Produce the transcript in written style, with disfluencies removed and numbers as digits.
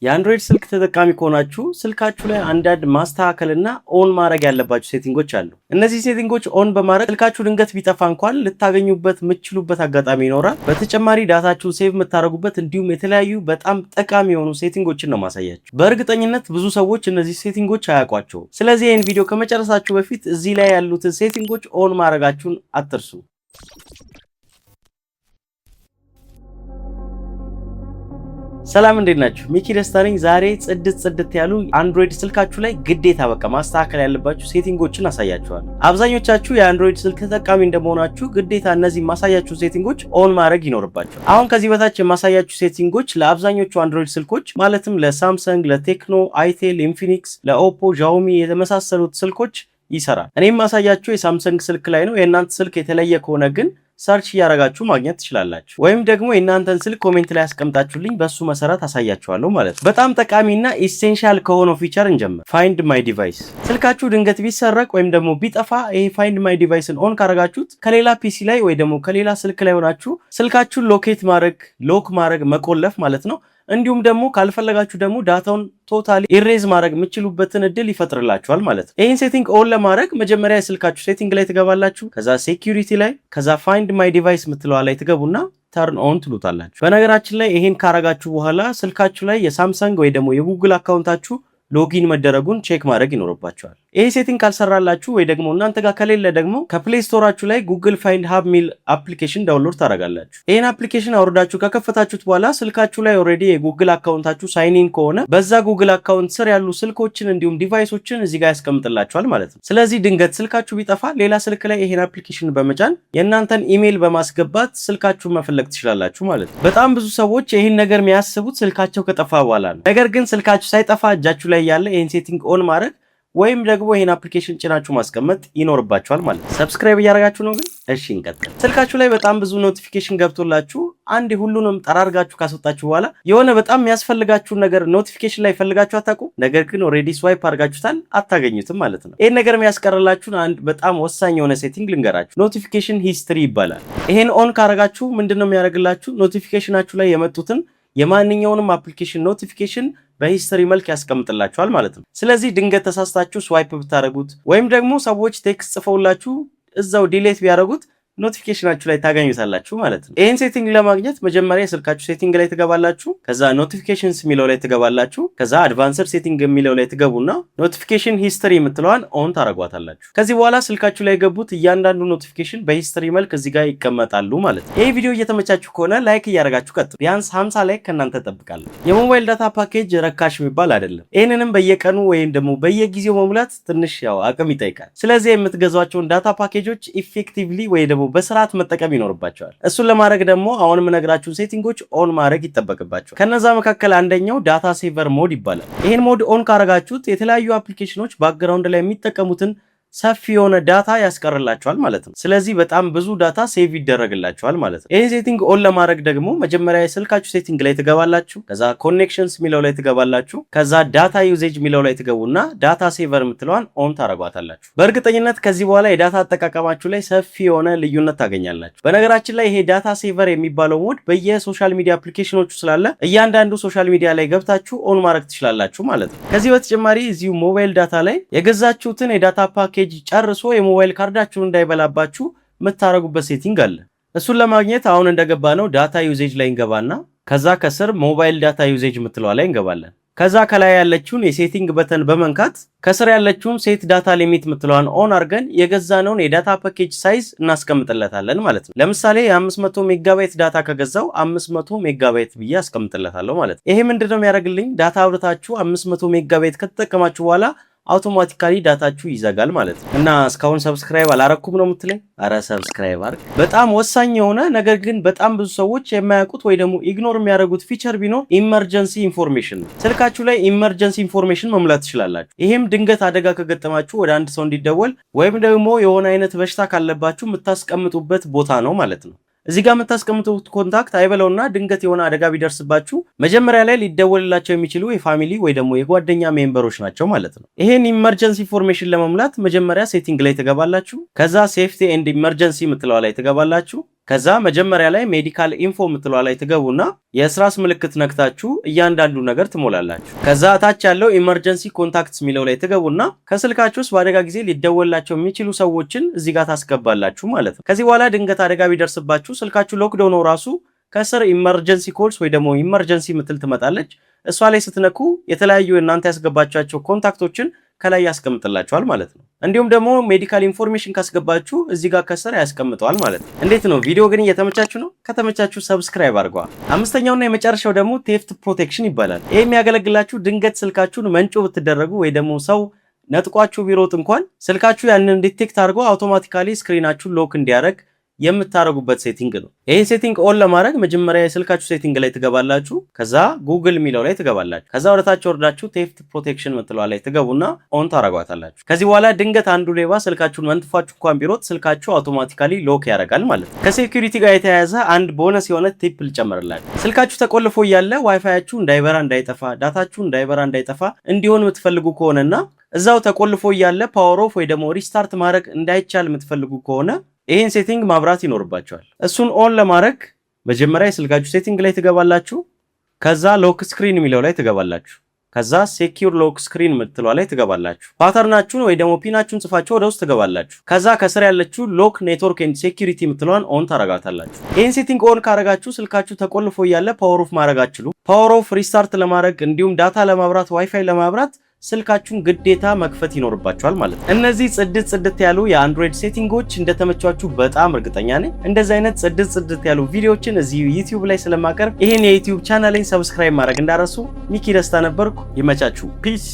የአንድሮይድ ስልክ ተጠቃሚ ከሆናችሁ ስልካችሁ ላይ አንዳንድ ማስተካከልና ኦን ማድረግ ያለባችሁ ሴቲንጎች አሉ። እነዚህ ሴቲንጎች ኦን በማድረግ ስልካችሁ ድንገት ቢጠፋ እንኳን ልታገኙበት የምትችሉበት አጋጣሚ ይኖራል። በተጨማሪ ዳታችሁን ሴቭ የምታደርጉበት እንዲሁም የተለያዩ በጣም ጠቃሚ የሆኑ ሴቲንጎችን ነው ማሳያችሁ። በእርግጠኝነት ብዙ ሰዎች እነዚህ ሴቲንጎች አያውቋቸውም። ስለዚህ ይህን ቪዲዮ ከመጨረሳችሁ በፊት እዚህ ላይ ያሉትን ሴቲንጎች ኦን ማድረጋችሁን አትርሱ። ሰላም እንዴት ናችሁ? ሚኪ ደስታ ነኝ። ዛሬ ጽድት ያሉ አንድሮይድ ስልካችሁ ላይ ግዴታ በቃ ማስተካከል ያለባችሁ ሴቲንጎችን አሳያችኋለሁ። አብዛኞቻችሁ የአንድሮይድ ስልክ ተጠቃሚ እንደመሆናችሁ ግዴታ እነዚህ ማሳያችሁ ሴቲንጎች ኦን ማድረግ ይኖርባችሁ። አሁን ከዚህ በታች የማሳያችሁ ሴቲንጎች ለአብዛኞቹ አንድሮይድ ስልኮች ማለትም ለሳምሰንግ፣ ለቴክኖ፣ አይቴል፣ ኢንፊኒክስ፣ ለኦፖ፣ ዣኦሚ የተመሳሰሉት ስልኮች ይሰራል። እኔም ማሳያችሁ የሳምሰንግ ስልክ ላይ ነው። የእናንተ ስልክ የተለየ ከሆነ ግን ሰርች እያደረጋችሁ ማግኘት ትችላላችሁ። ወይም ደግሞ የእናንተን ስልክ ኮሜንት ላይ ያስቀምጣችሁልኝ በሱ መሰረት አሳያችኋለሁ ማለት ነው። በጣም ጠቃሚና ኢሴንሻል ከሆነው ፊቸር እንጀምር። ፋይንድ ማይ ዲቫይስ። ስልካችሁ ድንገት ቢሰረቅ ወይም ደግሞ ቢጠፋ ይሄ ፋይንድ ማይ ዲቫይስን ኦን ካረጋችሁት ከሌላ ፒሲ ላይ ወይ ደግሞ ከሌላ ስልክ ላይ ሆናችሁ ስልካችሁን ሎኬት ማድረግ፣ ሎክ ማድረግ፣ መቆለፍ ማለት ነው። እንዲሁም ደግሞ ካልፈለጋችሁ ደግሞ ዳታውን ቶታሊ ኢሬዝ ማድረግ የምትችሉበትን እድል ይፈጥርላችኋል ማለት ነው። ይህን ሴቲንግ ኦን ለማድረግ መጀመሪያ የስልካችሁ ሴቲንግ ላይ ትገባላችሁ። ከዛ ሴኪዩሪቲ ላይ ከዛ ፋይንድ ማይ ዲቫይስ የምትለዋ ላይ ትገቡና ተርን ኦን ትሉታላችሁ። በነገራችን ላይ ይሄን ካረጋችሁ በኋላ ስልካችሁ ላይ የሳምሰንግ ወይ ደግሞ የጉግል አካውንታችሁ ሎጊን መደረጉን ቼክ ማድረግ ይኖርባችኋል። ይሄ ሴቲንግ ካልሰራላችሁ ወይ ደግሞ እናንተ ጋር ከሌለ ደግሞ ከፕሌይ ስቶራችሁ ላይ ጉግል ፋይንድ ሀብ ሚል አፕሊኬሽን ዳውንሎድ ታደርጋላችሁ። ይሄን አፕሊኬሽን አውርዳችሁ ከከፈታችሁት በኋላ ስልካችሁ ላይ ኦልሬዲ የጉግል አካውንታችሁ ሳይን ኢን ከሆነ በዛ ጉግል አካውንት ስር ያሉ ስልኮችን እንዲሁም ዲቫይሶችን እዚህ ጋር ያስቀምጥላችኋል ማለት ነው። ስለዚህ ድንገት ስልካችሁ ቢጠፋ ሌላ ስልክ ላይ ይሄን አፕሊኬሽን በመጫን የእናንተን ኢሜይል በማስገባት ስልካችሁን መፈለግ ትችላላችሁ ማለት ነው። በጣም ብዙ ሰዎች ይሄን ነገር የሚያስቡት ስልካቸው ከጠፋ በኋላ ነው። ነገር ግን ስልካችሁ ሳይጠፋ እጃችሁ ላይ ያለ ይሄን ሴቲንግ ኦን ማድረግ ወይም ደግሞ ይሄን አፕሊኬሽን ጭናችሁ ማስቀመጥ ይኖርባችኋል ማለት ነው። ሰብስክራይብ እያደረጋችሁ ነው ግን? እሺ እንቀጥል። ስልካችሁ ላይ በጣም ብዙ ኖቲፊኬሽን ገብቶላችሁ አንድ ሁሉንም ጠራርጋችሁ ካስወጣችሁ በኋላ የሆነ በጣም የሚያስፈልጋችሁን ነገር ኖቲፊኬሽን ላይ ፈልጋችሁ አታውቁ። ነገር ግን ኦልሬዲ ስዋይፕ አድርጋችሁታል፣ አታገኙትም ማለት ነው። ይሄን ነገር የሚያስቀርላችሁን አንድ በጣም ወሳኝ የሆነ ሴቲንግ ልንገራችሁ። ኖቲፊኬሽን ሂስትሪ ይባላል። ይሄን ኦን ካረጋችሁ ምንድነው የሚያደርግላችሁ? ኖቲፊኬሽናችሁ ላይ የመጡትን የማንኛውንም አፕሊኬሽን ኖቲፊኬሽን በሂስትሪ መልክ ያስቀምጥላችኋል ማለት ነው። ስለዚህ ድንገት ተሳስታችሁ ስዋይፕ ብታረጉት ወይም ደግሞ ሰዎች ቴክስት ጽፈውላችሁ እዛው ዲሌት ቢያደርጉት ኖቲፊኬሽናችሁ ላይ ታገኙታላችሁ ማለት ነው። ይህን ሴቲንግ ለማግኘት መጀመሪያ የስልካችሁ ሴቲንግ ላይ ትገባላችሁ። ከዛ ኖቲፊኬሽንስ የሚለው ላይ ትገባላችሁ። ከዛ አድቫንስድ ሴቲንግ የሚለው ላይ ትገቡና ኖቲፊኬሽን ሂስትሪ የምትለዋን ኦን ታረጓታላችሁ። ከዚህ በኋላ ስልካችሁ ላይ የገቡት እያንዳንዱ ኖቲፊኬሽን በሂስትሪ መልክ እዚህ ጋር ይቀመጣሉ ማለት ነው። ይህ ቪዲዮ እየተመቻችሁ ከሆነ ላይክ እያደረጋችሁ ቀጥሉ። ቢያንስ 50 ላይክ ከእናንተ ጠብቃለሁ። የሞባይል ዳታ ፓኬጅ ረካሽ የሚባል አይደለም። ይህንንም በየቀኑ ወይም ደግሞ በየጊዜው መሙላት ትንሽ ያው አቅም ይጠይቃል። ስለዚህ የምትገዟቸውን ዳታ ፓኬጆች ኢፌክቲቭሊ ወይ ደግሞ በስርዓት መጠቀም ይኖርባቸዋል። እሱን ለማድረግ ደግሞ አሁን የምነግራችሁን ሴቲንጎች ኦን ማድረግ ይጠበቅባቸዋል። ከነዛ መካከል አንደኛው ዳታ ሴቨር ሞድ ይባላል። ይሄን ሞድ ኦን ካረጋችሁት የተለያዩ አፕሊኬሽኖች ባክግራውንድ ላይ የሚጠቀሙትን ሰፊ የሆነ ዳታ ያስቀርላችኋል ማለት ነው። ስለዚህ በጣም ብዙ ዳታ ሴቭ ይደረግላችኋል ማለት ነው። ይሄን ሴቲንግ ኦን ለማድረግ ደግሞ መጀመሪያ የስልካችሁ ሴቲንግ ላይ ትገባላችሁ። ከዛ ኮኔክሽንስ የሚለው ላይ ትገባላችሁ። ከዛ ዳታ ዩዜጅ የሚለው ላይ ትገቡና ዳታ ሴቨር የምትለዋን ኦን ታረጓታላችሁ። በእርግጠኝነት ከዚህ በኋላ የዳታ አጠቃቀማችሁ ላይ ሰፊ የሆነ ልዩነት ታገኛላችሁ። በነገራችን ላይ ይሄ ዳታ ሴቨር የሚባለው ሞድ በየሶሻል ሚዲያ አፕሊኬሽኖቹ ስላለ እያንዳንዱ ሶሻል ሚዲያ ላይ ገብታችሁ ኦን ማድረግ ትችላላችሁ ማለት ነው። ከዚህ በተጨማሪ እዚሁ ሞባይል ዳታ ላይ የገዛችሁትን የዳታ ፓኬጅ ጨርሶ የሞባይል ካርዳችሁን እንዳይበላባችሁ የምታረጉበት ሴቲንግ አለ። እሱን ለማግኘት አሁን እንደገባ ነው ዳታ ዩዜጅ ላይ እንገባና ከዛ ከስር ሞባይል ዳታ ዩዜጅ የምትለዋ ላይ እንገባለን። ከዛ ከላይ ያለችውን የሴቲንግ በተን በመንካት ከስር ያለችውን ሴት ዳታ ሊሚት የምትለዋን ኦን አድርገን የገዛነውን የዳታ ፓኬጅ ሳይዝ እናስቀምጥለታለን ማለት ነው። ለምሳሌ የ500 ሜጋባይት ዳታ ከገዛው 500 ሜጋባይት ብዬ አስቀምጥለታለሁ ማለት ነው። ይሄ ምንድነው የሚያደርግልኝ? ዳታ አብርታችሁ 500 ሜጋባይት ከተጠቀማችሁ በኋላ አውቶማቲካሊ ዳታችሁ ይዘጋል ማለት ነው። እና እስካሁን ሰብስክራይብ አላረኩም ነው የምትለኝ? አረ ሰብስክራይብ አድርግ። በጣም ወሳኝ የሆነ ነገር ግን በጣም ብዙ ሰዎች የማያውቁት ወይ ደግሞ ኢግኖር የሚያደርጉት ፊቸር ቢኖር ኢመርጀንሲ ኢንፎርሜሽን ነው። ስልካችሁ ላይ ኢመርጀንሲ ኢንፎርሜሽን መሙላት ትችላላችሁ። ይሄም ድንገት አደጋ ከገጠማችሁ ወደ አንድ ሰው እንዲደወል ወይም ደግሞ የሆነ አይነት በሽታ ካለባችሁ የምታስቀምጡበት ቦታ ነው ማለት ነው። እዚህ ጋር የምታስቀምጡት ኮንታክት አይበለውና ድንገት የሆነ አደጋ ቢደርስባችሁ መጀመሪያ ላይ ሊደወልላቸው የሚችሉ የፋሚሊ ወይ ደግሞ የጓደኛ ሜምበሮች ናቸው ማለት ነው። ይሄን ኢመርጀንሲ ኢንፎርሜሽን ለመሙላት መጀመሪያ ሴቲንግ ላይ ትገባላችሁ። ከዛ ሴፍቲ ኤንድ ኢመርጀንሲ የምትለዋ ላይ ትገባላችሁ። ከዛ መጀመሪያ ላይ ሜዲካል ኢንፎ የምትለዋ ላይ ትገቡና የስራስ ምልክት ነክታችሁ እያንዳንዱ ነገር ትሞላላችሁ። ከዛ ታች ያለው ኢመርጀንሲ ኮንታክትስ የሚለው ላይ ትገቡና ከስልካችሁ ውስጥ በአደጋ ጊዜ ሊደወላቸው የሚችሉ ሰዎችን እዚህ ጋር ታስገባላችሁ ማለት ነው። ከዚህ በኋላ ድንገት አደጋ ቢደርስባችሁ ስልካችሁ ሎክዳውን ነው ራሱ ከስር ኢመርጀንሲ ኮልስ ወይ ደግሞ ኢመርጀንሲ ምትል ትመጣለች። እሷ ላይ ስትነኩ የተለያዩ እናንተ ያስገባቻቸው ኮንታክቶችን ከላይ ያስቀምጥላችኋል ማለት ነው። እንዲሁም ደግሞ ሜዲካል ኢንፎርሜሽን ካስገባችሁ እዚህ ጋር ከስር ያስቀምጠዋል ማለት ነው። እንዴት ነው? ቪዲዮ ግን እየተመቻችሁ ነው? ከተመቻችሁ ሰብስክራይብ አድርገዋል። አምስተኛውና የመጨረሻው ደግሞ ቴፍት ፕሮቴክሽን ይባላል። ይሄ የሚያገለግላችሁ ድንገት ስልካችሁን መንጮ ብትደረጉ ወይ ደግሞ ሰው ነጥቋችሁ ቢሮጥ እንኳን ስልካችሁ ያንን ዲቴክት አድርጎ አውቶማቲካሊ ስክሪናችሁን ሎክ እንዲያደርግ የምታረጉበት ሴቲንግ ነው። ይሄ ሴቲንግ ኦን ለማድረግ መጀመሪያ የስልካችሁ ሴቲንግ ላይ ትገባላችሁ። ከዛ ጉግል የሚለው ላይ ትገባላችሁ። ከዛ ወደታች ወርዳችሁ ቴፍት ፕሮቴክሽን ምትለዋ ላይ ትገቡና ኦን ታረጓታላችሁ። ከዚህ በኋላ ድንገት አንዱ ሌባ ስልካችሁን መንጥፋችሁ እንኳን ቢሮጥ ስልካችሁ አውቶማቲካሊ ሎክ ያደርጋል ማለት ነው። ከሴኩሪቲ ጋር የተያያዘ አንድ ቦነስ የሆነ ቲፕ ልጨምርላችሁ። ስልካችሁ ተቆልፎ እያለ ዋይፋያችሁ እንዳይበራ እንዳይጠፋ፣ ዳታችሁ እንዳይበራ እንዳይጠፋ እንዲሆን የምትፈልጉ ከሆነና እዛው ተቆልፎ እያለ ፓወር ኦፍ ወይ ደግሞ ሪስታርት ማድረግ እንዳይቻል የምትፈልጉ ከሆነ ይሄን ሴቲንግ ማብራት ይኖርባቸዋል። እሱን ኦን ለማድረግ መጀመሪያ የስልካችሁ ሴቲንግ ላይ ትገባላችሁ። ከዛ ሎክ ስክሪን የሚለው ላይ ትገባላችሁ። ከዛ ሴኪዩር ሎክ ስክሪን የምትለዋ ላይ ትገባላችሁ። ፓተርናችሁን ወይ ደግሞ ፒናችሁን ጽፋችሁ ወደ ውስጥ ትገባላችሁ። ከዛ ከስር ያለችው ሎክ ኔትወርክ ኤንድ ሴኩሪቲ የምትለዋን ኦን ታረጋታላችሁ። ይሄን ሴቲንግ ኦን ካረጋችሁ ስልካችሁ ተቆልፎ እያለ ፓወር ኦፍ ማድረግ አትችሉ። ፓወር ኦፍ ሪስታርት ለማድረግ እንዲሁም ዳታ ለማብራት ዋይፋይ ለማብራት ስልካችሁን ግዴታ መክፈት ይኖርባችኋል ማለት ነው። እነዚህ ጽድት ያሉ የአንድሮይድ ሴቲንጎች እንደተመቻችሁ በጣም እርግጠኛ ነኝ። እንደዚህ አይነት ጽድት ያሉ ቪዲዮዎችን እዚህ ዩቲዩብ ላይ ስለማቀርብ ይሄን የዩቲዩብ ቻናሌን ሰብስክራይብ ማድረግ እንዳረሱ። ሚኪ ደስታ ነበርኩ። ይመቻችሁ። ፒስ